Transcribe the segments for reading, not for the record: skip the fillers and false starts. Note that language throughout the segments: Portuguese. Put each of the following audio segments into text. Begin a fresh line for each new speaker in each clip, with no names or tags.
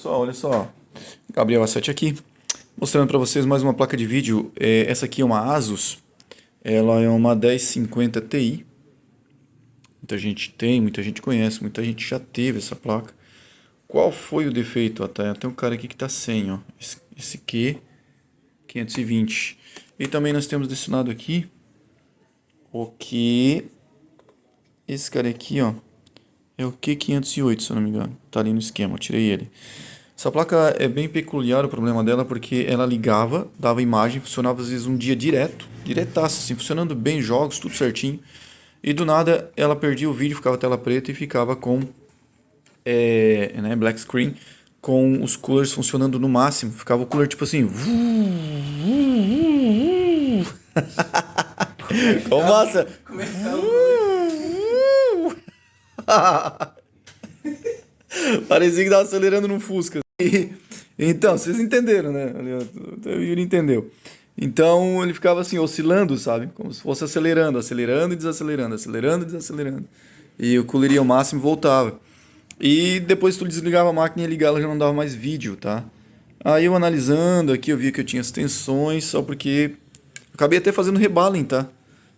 Pessoal, olha só, Gabriel A7 aqui, mostrando para vocês mais uma placa de vídeo. Essa aqui é uma Asus, ela é uma 1050 Ti. Muita gente tem, muita gente conhece, muita gente já teve essa placa. Qual foi o defeito? Tem um cara aqui que está sem, ó, esse Q520. E também nós temos desse lado aqui o que esse cara aqui, ó, é o Q508, se eu não me engano. Tá ali no esquema, eu tirei ele. Essa placa é bem peculiar o problema dela, porque ela ligava, dava imagem, funcionava às vezes um dia diretaço, assim, funcionando bem, jogos, tudo certinho. E do nada ela perdia o vídeo, ficava tela preta e ficava com black screen, com os coolers funcionando no máximo. Ficava o cooler tipo assim. Com massa!
Como é que tá
Parecia que tava acelerando num Fusca. Então, vocês entenderam, né? O Yuri entendeu. Então ele ficava assim, oscilando, sabe? Como se fosse acelerando, acelerando e desacelerando, acelerando e desacelerando. E o cooler ia ao máximo e voltava. E depois tu desligava a máquina e ia ligar, ela já não dava mais vídeo, tá? Aí eu analisando aqui, eu vi que eu tinha as tensões, só porque acabei até fazendo rebalem, tá?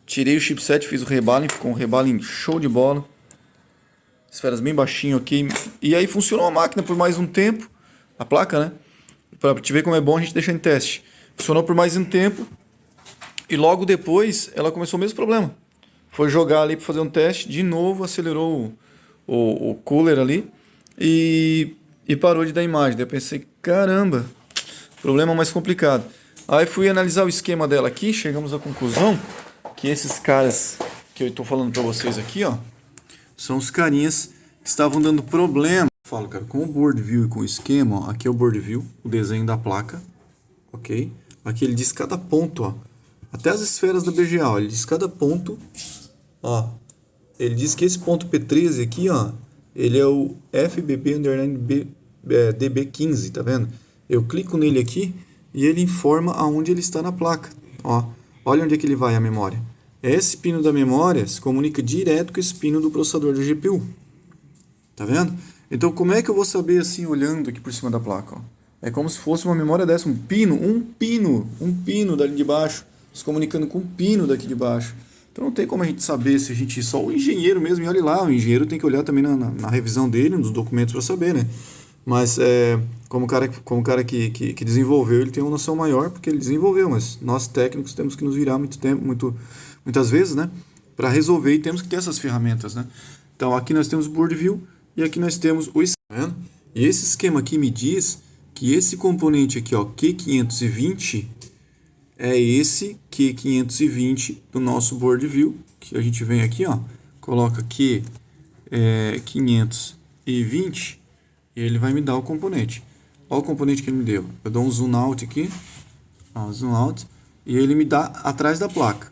Tirei o chipset, fiz o rebalem, ficou um rebalem show de bola. Esferas bem baixinho aqui. E aí funcionou a máquina por mais um tempo. A placa, né? Pra te ver como é bom, a gente deixa em teste. Funcionou por mais um tempo. E logo depois ela começou o mesmo problema. Foi jogar ali para fazer um teste. De novo acelerou o cooler ali. E parou de dar imagem. Daí eu pensei, caramba, problema mais complicado. Aí fui analisar o esquema dela aqui. Chegamos à conclusão que esses caras que eu estou falando para vocês aqui, ó, são os carinhas que estavam dando problema. Falo, cara, com o board view e com o esquema, ó, aqui é o board view, o desenho da placa, ok? Aqui ele diz cada ponto, ó, até as esferas da BGA, ó, ele diz cada ponto, ó, ele diz que esse ponto P13 aqui, ó, ele é o FBP_DB15, tá vendo? Eu clico nele aqui e ele informa aonde ele está na placa, ó, olha onde é que ele vai a memória. Esse pino da memória se comunica direto com esse pino do processador da GPU. Tá vendo? Então, como é que eu vou saber assim, olhando aqui por cima da placa? Ó? É como se fosse uma memória dessa, um pino dali de baixo, se comunicando com um pino daqui de baixo. Então, não tem como a gente saber se a gente... Só o engenheiro mesmo, e olha lá, o engenheiro tem que olhar também na revisão dele, nos documentos para saber, né? Mas, como o cara que desenvolveu, ele tem uma noção maior, porque ele desenvolveu, mas nós técnicos temos que nos virar muitas vezes, né, para resolver, e temos que ter essas ferramentas, né? Então aqui nós temos o board view e aqui nós temos o esquema. E esse esquema aqui me diz que esse componente aqui, ó, Q520, é esse Q520 do nosso board view, que a gente vem aqui, ó, coloca Q520 e ele vai me dar o componente. Olha o componente que ele me deu. Eu dou um zoom out aqui, ó, zoom out, e ele me dá atrás da placa.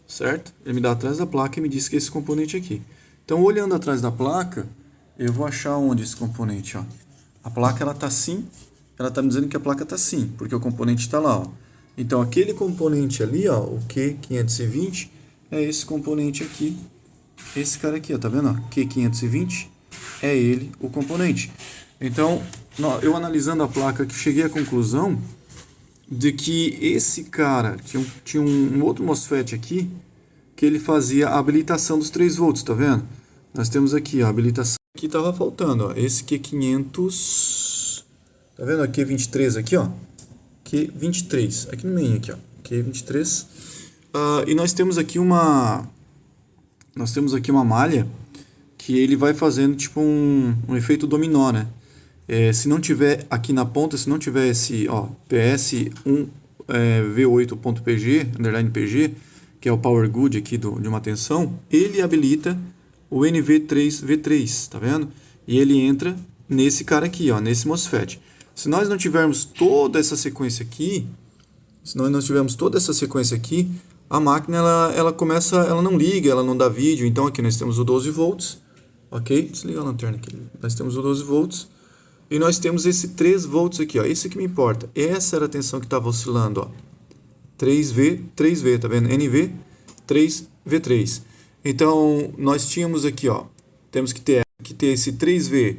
Certo? Ele me dá atrás da placa e me diz que é esse componente aqui. Então, olhando atrás da placa, eu vou achar onde esse componente, ó. A placa, ela tá assim, ela tá me dizendo que a placa tá assim, porque o componente está lá, ó. Então, aquele componente ali, ó, o Q520, é esse componente aqui, esse cara aqui, ó, tá vendo? Ó? Q520 é ele, o componente. Então, eu analisando a placa, que cheguei à conclusão de que esse cara tinha um outro MOSFET aqui que ele fazia a habilitação dos 3 volts, tá vendo? Nós temos aqui a habilitação. Aqui estava faltando, ó, esse Q500, tá vendo? Aqui Q23 aqui, ó, Q23 aqui no meio aqui, ó, Q23. E nós temos aqui uma malha que ele vai fazendo tipo um efeito dominó, né? Se não tiver aqui na ponta, se não tiver esse, ó, PS1 V8.pg, underline PG, que é o Power Good aqui de uma tensão, ele habilita o NV3V3, tá vendo? E ele entra nesse cara aqui, ó, nesse MOSFET. Se nós não tivermos toda essa sequência aqui, a máquina ela não liga, ela não dá vídeo. Então aqui nós temos o 12 volts, ok? Desliga a lanterna aqui. Nós temos o 12 volts. E nós temos esse 3 volts aqui, ó. Esse que me importa. Essa era a tensão que estava oscilando, ó. 3V, tá vendo? NV, 3V3. Então, nós tínhamos aqui, ó. Temos que ter esse 3V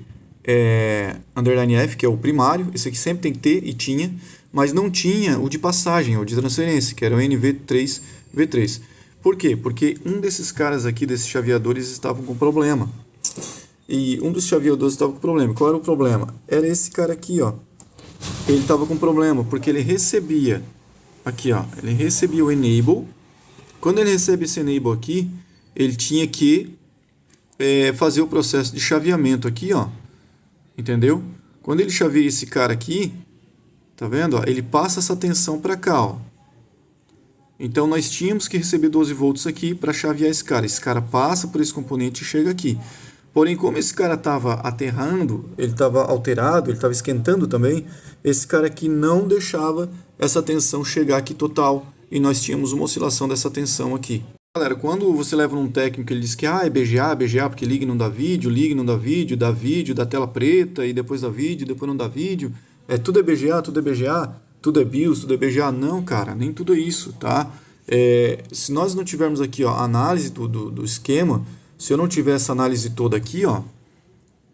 underline F, que é o primário, esse aqui sempre tem que ter, e tinha, mas não tinha o de passagem, o de transferência, que era o NV3V3. Por quê? Porque um desses caras aqui, desses chaveadores, estavam com problema. E um dos chaveadores estava com problema. Qual era o problema? Era esse cara aqui, ó. Ele estava com problema, porque ele recebia, aqui, ó, ele recebia o enable. Quando ele recebe esse enable aqui, ele tinha que fazer o processo de chaveamento aqui, ó. Entendeu? Quando ele chaveia esse cara aqui, tá vendo? Ó, ele passa essa tensão para cá, ó. Então nós tínhamos que receber 12 volts aqui para chavear esse cara. Esse cara passa por esse componente e chega aqui. Porém, como esse cara estava aterrando, ele estava alterado, ele estava esquentando também, esse cara aqui não deixava essa tensão chegar aqui total. E nós tínhamos uma oscilação dessa tensão aqui. Galera, quando você leva num técnico, ele diz que é BGA, porque liga e não dá vídeo, dá vídeo, dá tela preta, e depois dá vídeo, depois não dá vídeo. Tudo é BGA, tudo é BIOS, tudo é BGA. Não, cara, nem tudo é isso, tá? Se nós não tivermos aqui, ó, a análise do esquema, se eu não tiver essa análise toda aqui, ó...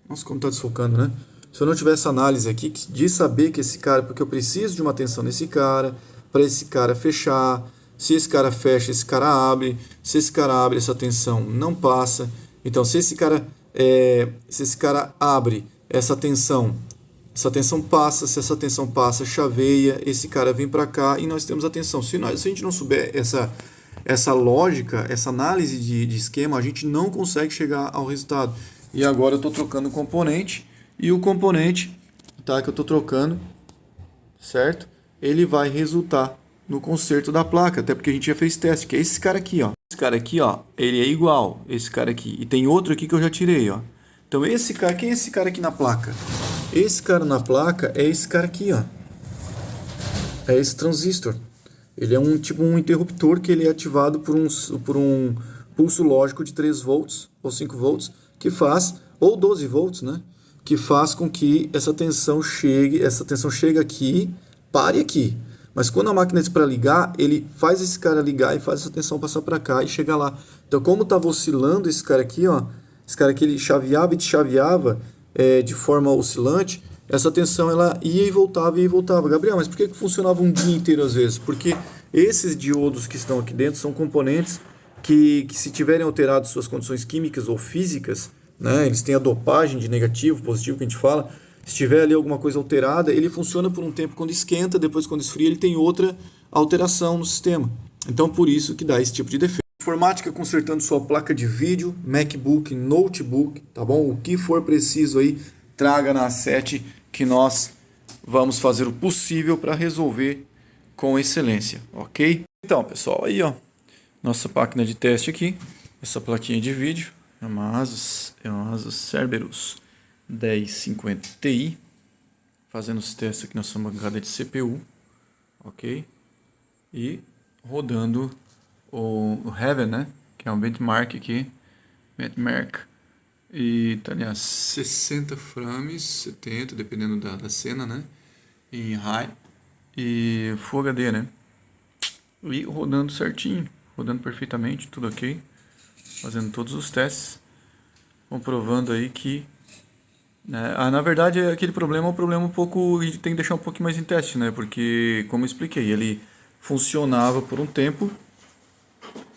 Nossa, como tá desfocando, né? Se eu não tiver essa análise aqui, de saber que esse cara... Porque eu preciso de uma atenção nesse cara, para esse cara fechar. Se esse cara fecha, esse cara abre. Se esse cara abre, essa tensão não passa. Então, se esse cara abre, essa tensão passa. Se essa tensão passa, chaveia. Esse cara vem para cá e nós temos a tensão. Se a gente não souber essa lógica, essa análise de esquema, a gente não consegue chegar ao resultado. E agora eu estou trocando o componente. E o componente, tá, que eu estou trocando, certo? Ele vai resultar no conserto da placa, até porque a gente já fez teste, que é esse cara aqui, ó. Esse cara aqui, ó, ele é igual esse cara aqui. E tem outro aqui que eu já tirei, ó. Então esse cara, quem é esse cara aqui na placa? Esse cara na placa é esse cara aqui, ó. É esse transistor. Ele é um interruptor que ele é ativado por um pulso lógico de 3 volts ou 5 volts, que faz, ou 12 volts, né? Que faz com que essa tensão chegue aqui, pare aqui. Mas quando a máquina diz para ligar, ele faz esse cara ligar e faz essa tensão passar para cá e chegar lá. Então, como estava oscilando esse cara aqui, ó, esse cara aqui ele chaveava e deschaveava de forma oscilante, essa tensão ela ia e voltava. Gabriel, mas por que funcionava um dia inteiro às vezes? Porque esses diodos que estão aqui dentro são componentes que se tiverem alterado suas condições químicas ou físicas, né, eles têm a dopagem de negativo, positivo que a gente fala. Se tiver ali alguma coisa alterada, ele funciona por um tempo quando esquenta, depois quando esfria ele tem outra alteração no sistema. Então por isso que dá esse tipo de defeito. Informática consertando sua placa de vídeo, MacBook, notebook, tá bom? O que for preciso aí, traga na A7 que nós vamos fazer o possível para resolver com excelência, ok? Então pessoal, aí ó, nossa máquina de teste aqui, essa plaquinha de vídeo, é uma Asus Cerberus 1050 Ti, fazendo os testes aqui na sua bancada de CPU, ok? E rodando o Heaven, né? Que é um benchmark aqui, e tá ali a 60 frames, 70, dependendo da cena, né? Em high e Full HD, né? E rodando certinho, rodando perfeitamente, tudo ok, fazendo todos os testes, comprovando aí que na verdade, aquele problema é um problema um pouco. A gente tem que deixar um pouquinho mais em teste, né? Porque, como eu expliquei, ele funcionava por um tempo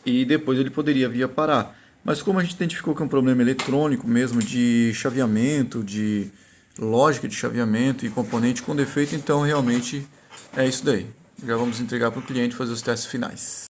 e depois ele poderia vir a parar. Mas como a gente identificou que é um problema eletrônico mesmo, de chaveamento, de lógica de chaveamento e componente com defeito, então realmente é isso daí. Já vamos entregar para o cliente fazer os testes finais.